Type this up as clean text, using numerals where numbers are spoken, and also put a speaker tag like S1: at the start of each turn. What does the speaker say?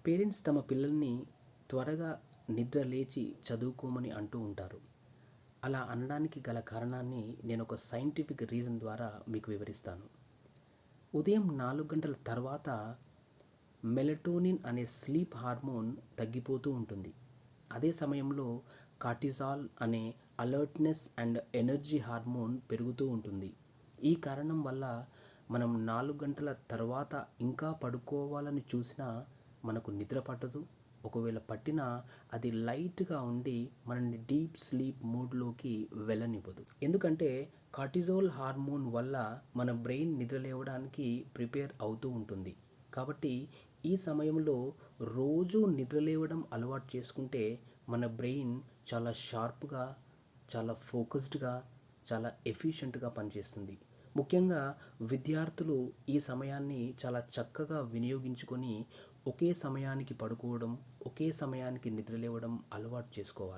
S1: Parents తమ పిల్లల్ని త్వరగా నిద్ర లేచి చదువుకోమని అంటూ ఉంటారు. అలా అనడానికి గల కారణాన్ని నేను ఒక సైంటిఫిక్ రీజన్ ద్వారా మీకు వివరిస్తాను. ఉదయం 4 గంటల తర్వాత మెలటోనిన్ అనే స్లీప్ హార్మోన్ తగ్గిపోతూ ఉంటుంది. అదే సమయంలో కార్టిజాల్ అనే అలర్ట్‌నెస్ అండ్ ఎనర్జీ హార్మోన్ పెరుగుతూ ఉంటుంది. ఈ కారణం వల్ల మనం 4 గంటల తర్వాత ఇంకా పడుకోవాలని చూసినా మనకు నిద్ర పట్టదు. ఒకవేళ పట్టినా అది లైట్‌గా ఉండి మనల్ని డీప్ స్లీప్ మోడ్‌లోకి వెళ్ళనివ్వదు. ఎందుకంటే కార్టిజోల్ హార్మోన్ వల్ల మన బ్రెయిన్ నిద్ర లేవడానికి ప్రిపేర్ అవుతూ ఉంటుంది. కాబట్టి ఈ సమయంలో రోజూ నిద్ర లేవడం అలవాటు చేసుకుంటే మన బ్రెయిన్ చాలా షార్ప్‌గా, చాలా ఫోకస్డ్‌గా, చాలా ఎఫిషియెంట్‌గా పనిచేస్తుంది. ముఖ్యంగా విద్యార్థులు ఈ సమయాన్ని చాలా చక్కగా వినియోగించుకొని ఒకే సమయానికి పడుకోవడం, ఒకే సమయానికి నిద్ర లేవడం అలవాటు చేసుకోవాలి.